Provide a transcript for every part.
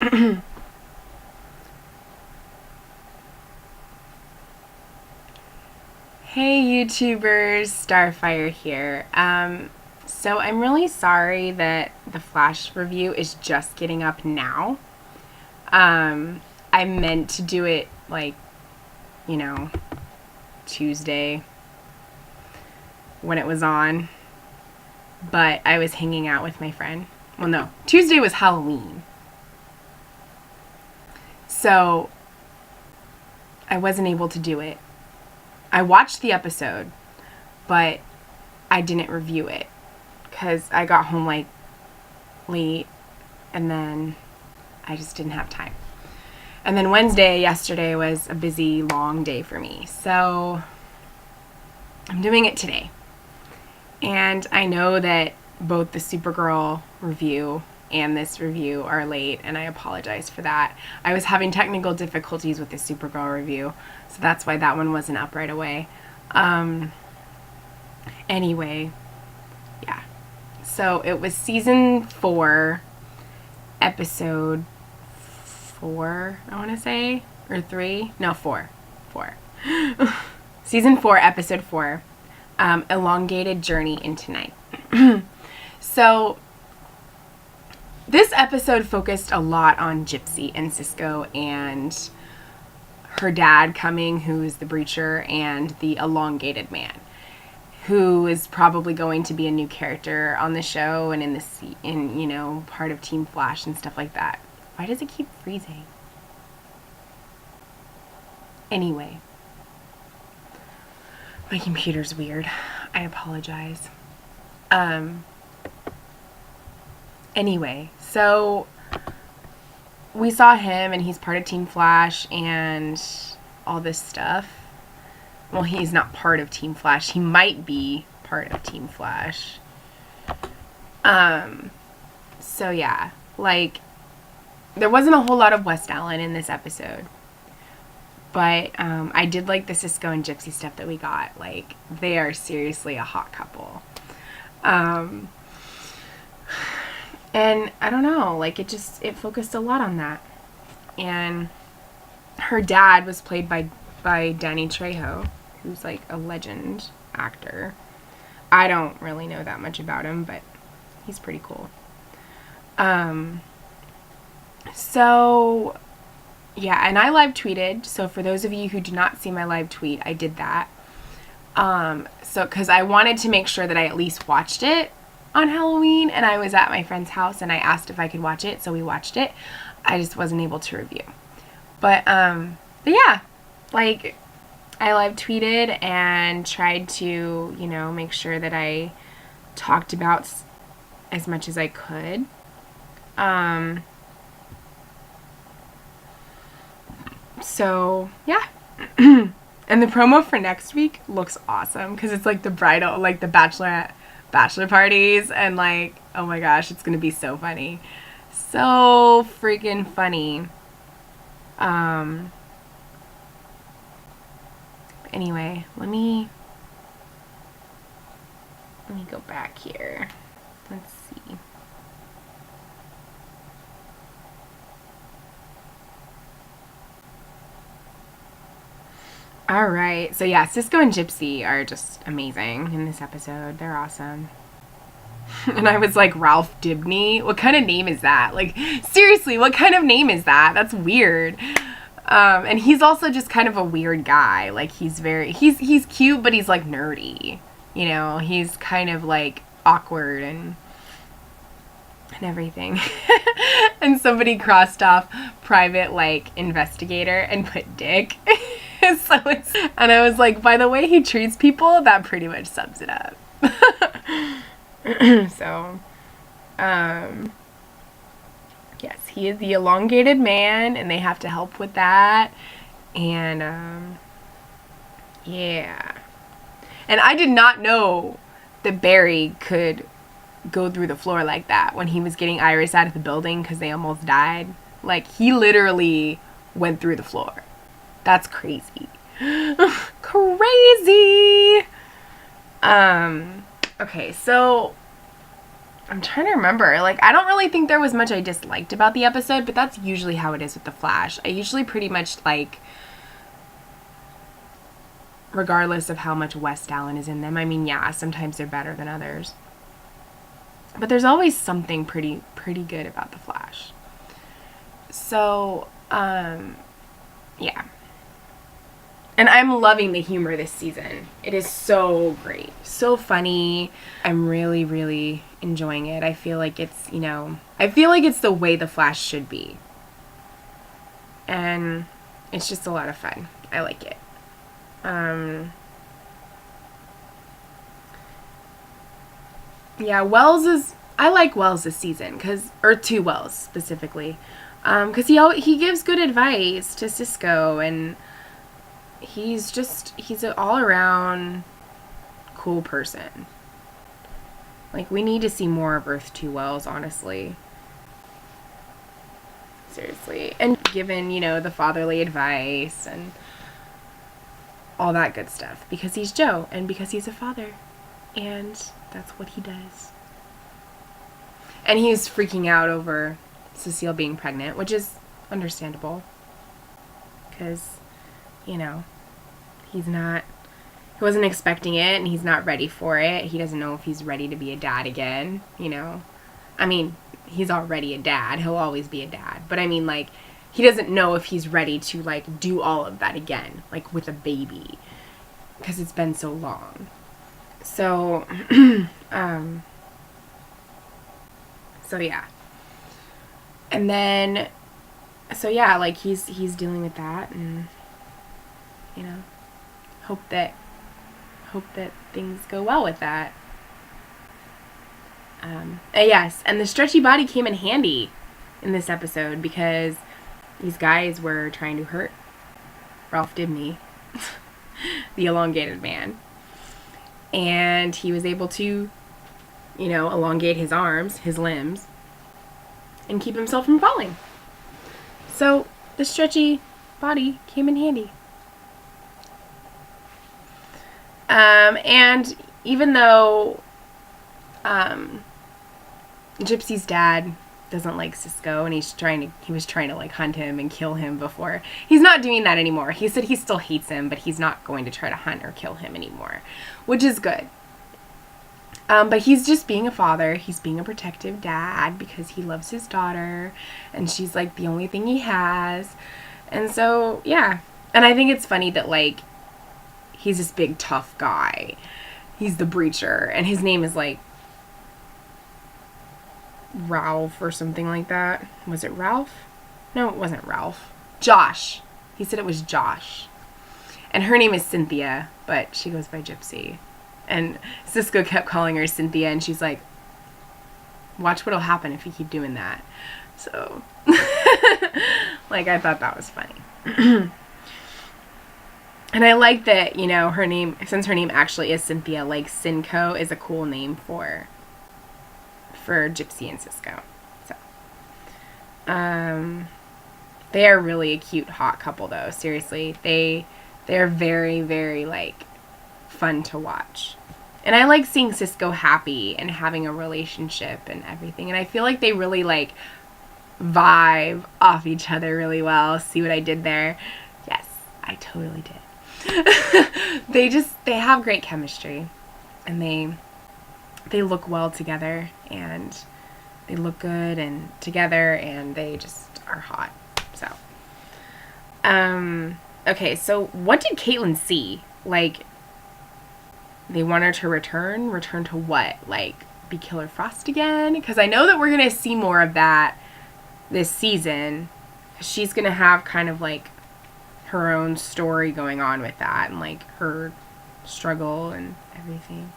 Hey YouTubers, Starfire here. So I'm really sorry that the Flash review is just getting up now. I meant to do it you know, Tuesday when it was on, but I was hanging out with my friend. Well, no, Tuesday was Halloween. So I wasn't able to do it. I watched the episode, but I didn't review it because I got home late and then I just didn't have time. And then yesterday was a busy, long day for me. So I'm doing it today. And I know that both the Supergirl review and this review are late, and I apologize for that. I was having technical difficulties with the Supergirl review, so that's why that one wasn't up right away. Anyway, yeah. So it was season 4, episode 4, I want to say, or 3? No, 4. Season 4, episode 4, Elongated Journey into Night. So this episode focused a lot on Gypsy and Cisco and her dad coming, who is the Breacher, and the Elongated Man, who is probably going to be a new character on the show and in part of Team Flash and stuff like that. Why does it keep freezing? Anyway, my computer's weird. I apologize. Anyway, so we saw him and he's part of Team Flash and all this stuff. Well, he's not part of Team Flash. He might be part of Team Flash. So yeah, there wasn't a whole lot of West Allen in this episode. But I did like the Cisco and Gypsy stuff that we got. They are seriously a hot couple. And I don't know, it focused a lot on that. And her dad was played by Danny Trejo, who's a legend actor. I don't really know that much about him, but he's pretty cool. So yeah, and I live tweeted. So for those of you who do not see my live tweet, I did that. Because I wanted to make sure that I at least watched it on Halloween, and I was at my friend's house and I asked if I could watch it, so we watched it. I just wasn't able to review. But yeah, I live tweeted and tried to, make sure that I talked about as much as I could. So yeah. And the promo for next week looks awesome because it's the bridal, the bachelor parties, and oh my gosh, it's gonna be so funny. So freaking funny. Anyway, let me go back here. Let's see. All right. So yeah, Cisco and Gypsy are just amazing in this episode. They're awesome. And I was like, Ralph Dibny? What kind of name is that? Seriously, what kind of name is that? That's weird. And he's also just kind of a weird guy. He's cute, but he's nerdy. He's kind of awkward and everything. And somebody crossed off private investigator and put dick. And I was like, by the way he treats people, that pretty much sums it up. So, yes, he is the elongated man, and they have to help with that. And, yeah. And I did not know that Barry could go through the floor like that when he was getting Iris out of the building because they almost died. He literally went through the floor. That's crazy. Crazy! Okay, so I'm trying to remember. Like, I don't really think there was much I disliked about the episode, but that's usually how it is with The Flash. I usually pretty much like, regardless of how much West Allen is in them. I mean, yeah, sometimes they're better than others. But there's always something pretty good about The Flash. So, yeah. And I'm loving the humor this season. It is so great. So funny. I'm really, really enjoying it. I feel like it's, I feel like it's the way The Flash should be. And it's just a lot of fun. I like it. Yeah, I like Wells this season, or to Wells specifically. Because he gives good advice to Cisco, and he's an all-around cool person. Like, we need to see more of Earth 2 Wells, honestly. Seriously. And given, the fatherly advice and all that good stuff. Because he's Joe, and because he's a father. And that's what he does. And he's freaking out over Cecile being pregnant, which is understandable. Because, he wasn't expecting it, and he's not ready for it. He doesn't know if he's ready to be a dad again, I mean, he's already a dad. He'll always be a dad. But I mean, like, he doesn't know if he's ready to, like, do all of that again, like, with a baby. Because it's been so long. So, so yeah. And then, so yeah, like, he's dealing with that, and, hope that things go well with that. Yes, and the stretchy body came in handy in this episode because these guys were trying to hurt Ralph Dibny, the elongated man. And he was able to, elongate his arms, his limbs, and keep himself from falling. So the stretchy body came in handy. And even though Gypsy's dad doesn't like Cisco, and he was trying to like hunt him and kill him before. He's not doing that anymore. He said he still hates him, but he's not going to try to hunt or kill him anymore, which is good. But he's just being a father. He's being a protective dad because he loves his daughter, and she's like the only thing he has. And so, yeah. And I think it's funny that, like, he's this big tough guy. He's the Breacher, and his name is like Ralph or something like that. Was it Ralph? No, it wasn't Ralph. Josh. He said it was Josh. And her name is Cynthia, but she goes by Gypsy. And Cisco kept calling her Cynthia, and she's like, watch what'll happen if you keep doing that. So, like, I thought that was funny. And I like that, her name, since her name actually is Cynthia, like, Cinco is a cool name for Gypsy and Cisco. So, they are really a cute, hot couple, though. Seriously, they're very, very, like, fun to watch. And I like seeing Cisco happy and having a relationship and everything. And I feel like they really, like, vibe off each other really well. See what I did there? Yes, I totally did. They have great chemistry, and they look well together, and they look good and together, and they just are hot. So, okay, so what did Caitlin see? Like, they want her to return to what? Like, be Killer Frost again? Because I know that we're going to see more of that this season. She's going to have kind of, like, her own story going on with that, and, like, her struggle and everything.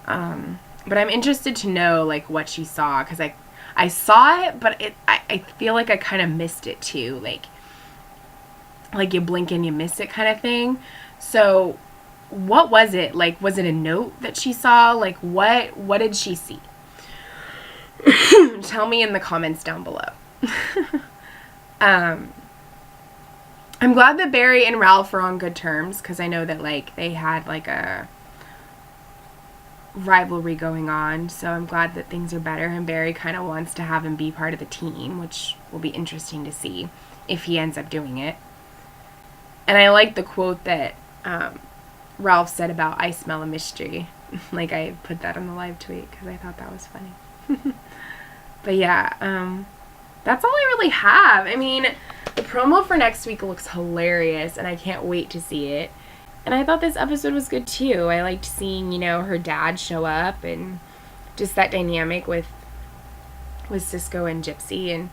But I'm interested to know, like, what she saw, because I saw it, but I feel like I kind of missed it too, like you blink and you miss it kind of thing. So what was it? Like, was it a note that she saw? Like, what did she see? Tell me in the comments down below. I'm glad that Barry and Ralph are on good terms, because I know that, like, they had, like, rivalry going on, so I'm glad that things are better, and Barry kind of wants to have him be part of the team, which will be interesting to see if he ends up doing it. And I like the quote that Ralph said about "I smell a mystery." Like, I put that on the live tweet because I thought that was funny. But yeah, that's all I really have. I mean, the promo for next week looks hilarious, and I can't wait to see it. And I thought this episode was good too. I liked seeing, her dad show up, and just that dynamic with Cisco and Gypsy, and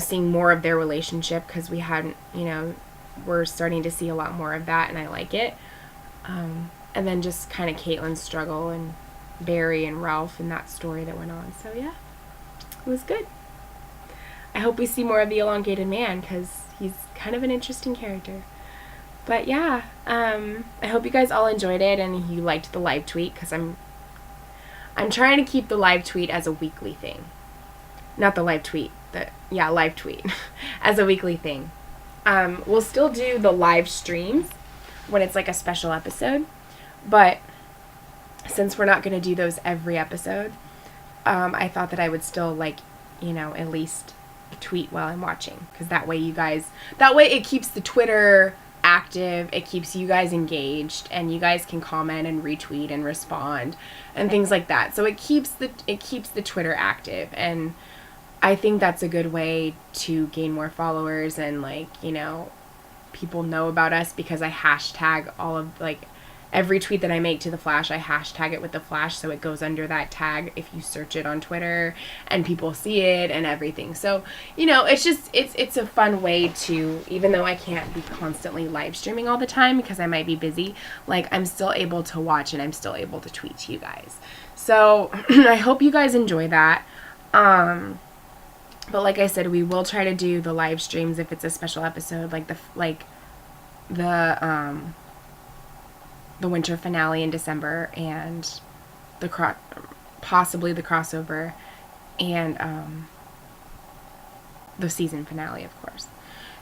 seeing more of their relationship, because we hadn't, we're starting to see a lot more of that, and I like it. And then just kind of Caitlin's struggle, and Barry and Ralph, and that story that went on. So yeah, it was good. I hope we see more of the elongated man, because he's kind of an interesting character. But yeah, I hope you guys all enjoyed it, and you liked the live tweet, because I'm trying to keep the live tweet as a weekly thing. Not the live tweet, live tweet as a weekly thing. We'll still do the live streams when it's like a special episode, but since we're not going to do those every episode, I thought that I would still at least tweet while I'm watching, because that way it keeps the Twitter active, it keeps you guys engaged, and you guys can comment and retweet and respond and things like that. So it keeps the Twitter active, and I think that's a good way to gain more followers, and people know about us, because I hashtag all of every tweet that I make to the Flash, I hashtag it with the Flash, so it goes under that tag if you search it on Twitter, and people see it and everything. So, it's a fun way to, even though I can't be constantly live streaming all the time because I might be busy, I'm still able to watch, and I'm still able to tweet to you guys. So, I hope you guys enjoy that. But like I said, we will try to do the live streams if it's a special episode, the winter finale in December, and possibly the crossover, and the season finale, of course.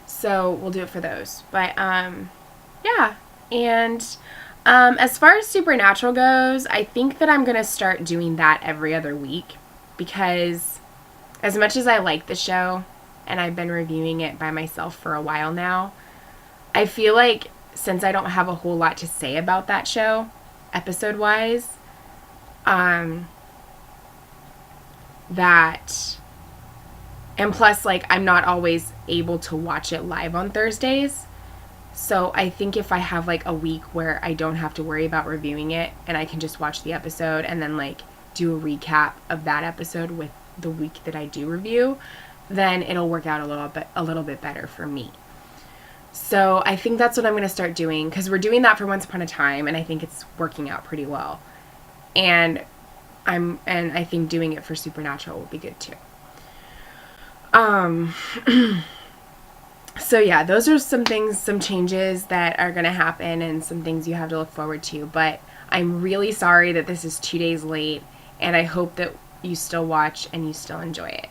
So we'll do it for those. But yeah, and as far as Supernatural goes, I think that I'm gonna start doing that every other week, because as much as I like the show, and I've been reviewing it by myself for a while now, I feel like since I don't have a whole lot to say about that show, episode-wise, and plus, I'm not always able to watch it live on Thursdays, so I think if I have, a week where I don't have to worry about reviewing it, and I can just watch the episode, and then, do a recap of that episode with the week that I do review, then it'll work out a little bit better for me. So I think that's what I'm going to start doing, because we're doing that for Once Upon a Time, and I think it's working out pretty well. And I think doing it for Supernatural will be good too. So yeah, those are some changes that are going to happen, and some things you have to look forward to. But I'm really sorry that this is 2 days late, and I hope that you still watch and you still enjoy it.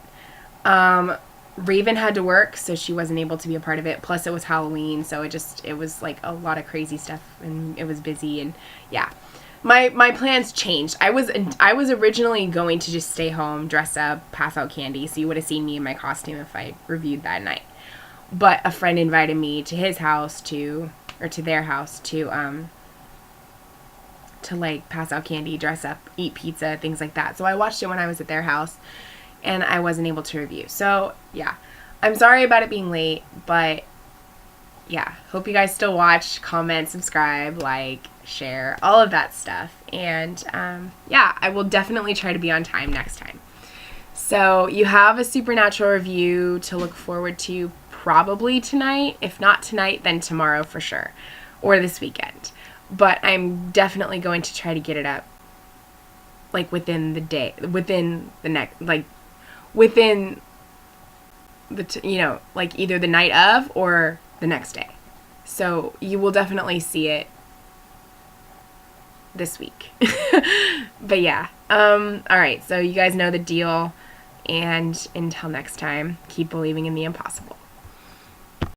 Raven had to work, so she wasn't able to be a part of it. Plus, it was Halloween, so it was a lot of crazy stuff, and it was busy, and yeah. My plans changed. I was originally going to just stay home, dress up, pass out candy, so you would have seen me in my costume if I reviewed that night. But a friend invited me to his house to their house to pass out candy, dress up, eat pizza, things like that. So I watched it when I was at their house, and I wasn't able to review. So, yeah. I'm sorry about it being late, but, yeah. Hope you guys still watch, comment, subscribe, share, all of that stuff. And, yeah, I will definitely try to be on time next time. So, you have a Supernatural review to look forward to probably tonight. If not tonight, then tomorrow for sure. Or this weekend. But I'm definitely going to try to get it up, within the day, within the either the night of or the next day. So you will definitely see it this week. But yeah, all right, so you guys know the deal, and until next time, keep believing in the impossible.